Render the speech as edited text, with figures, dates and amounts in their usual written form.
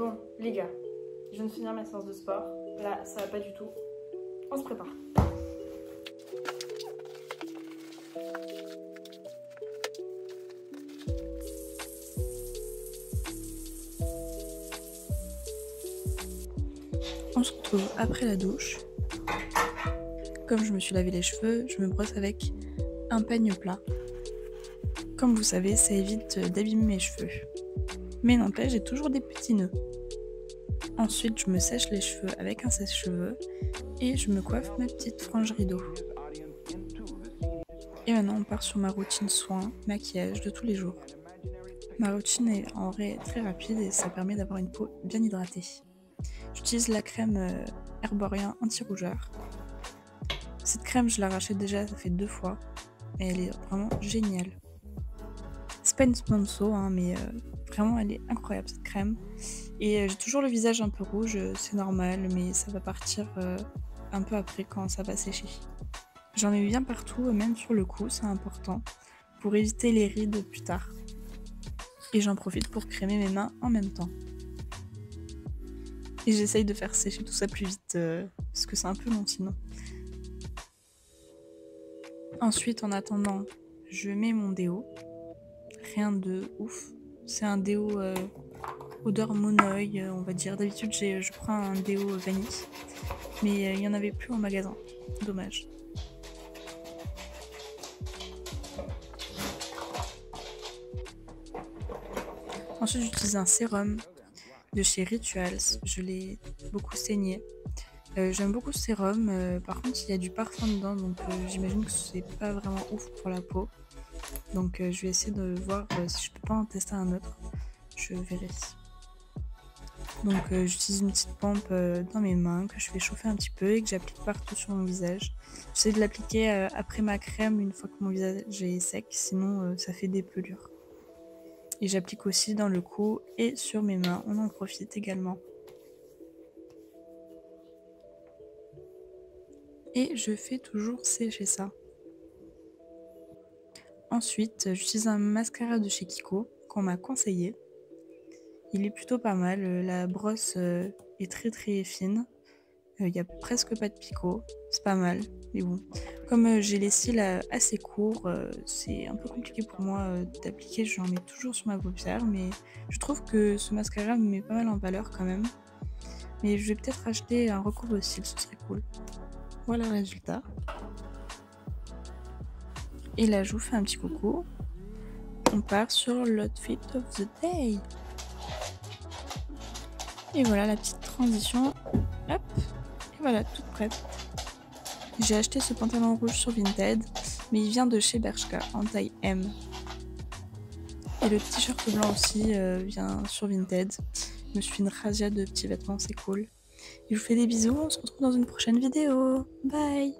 Bon, les gars, je viens de finir ma séance de sport. Là, ça va pas du tout. On se prépare. On se retrouve après la douche. Comme je me suis lavé les cheveux, je me brosse avec un peigne plat. Comme vous savez, ça évite d'abîmer mes cheveux. Mais n'empêche, j'ai toujours des petits nœuds. Ensuite, je me sèche les cheveux avec un sèche-cheveux et je me coiffe ma petite frange rideau. Et maintenant, on part sur ma routine soins, maquillage de tous les jours. Ma routine est en vrai très rapide et ça permet d'avoir une peau bien hydratée. J'utilise la crème Herborien anti-rougeur. Cette crème, je la rachète déjà, ça fait 2 fois. Et elle est vraiment géniale. C'est pas une sponsor, hein, mais vraiment, elle est incroyable cette crème. Et j'ai toujours le visage un peu rouge, c'est normal, mais ça va partir un peu après quand ça va sécher. J'en mets bien partout, même sur le cou, c'est important, pour éviter les rides plus tard. Et j'en profite pour crémer mes mains en même temps. Et j'essaye de faire sécher tout ça plus vite, parce que c'est un peu long sinon. Ensuite, en attendant, je mets mon déo. Rien de ouf. C'est un déo odeur monoeil, on va dire. D'habitude, je prends un déo vanille. Mais il n'y en avait plus en magasin. Dommage. Ensuite, j'utilise un sérum de chez Rituals. Je l'ai beaucoup saigné. J'aime beaucoup ce sérum. Par contre, il y a du parfum dedans, donc j'imagine que c'est pas vraiment ouf pour la peau. Donc je vais essayer de voir si je peux pas en tester un autre. Je verrai. Donc j'utilise une petite pompe dans mes mains que je fais chauffer un petit peu et que j'applique partout sur mon visage. J'essaie de l'appliquer après ma crème une fois que mon visage est sec, sinon ça fait des pelures. Et j'applique aussi dans le cou et sur mes mains, on en profite également. Et je fais toujours sécher ça. Ensuite, j'utilise un mascara de chez Kiko qu'on m'a conseillé. Il est plutôt pas mal, la brosse est très très fine, il n'y a presque pas de picot, c'est pas mal, mais bon. Comme j'ai les cils assez courts, c'est un peu compliqué pour moi d'appliquer, j'en mets toujours sur ma paupière, mais je trouve que ce mascara me met pas mal en valeur quand même. Mais je vais peut-être acheter un recouvre de cils, ce serait cool. Voilà le résultat. Et là, je vous fais un petit coucou. On part sur l'outfit of the day. Et voilà la petite transition. Hop. Et voilà, toute prête. J'ai acheté ce pantalon rouge sur Vinted, mais il vient de chez Bershka en taille M. Et le t-shirt blanc aussi vient sur Vinted. Je me suis fait une razzia de petits vêtements, c'est cool. Et je vous fais des bisous, on se retrouve dans une prochaine vidéo. Bye!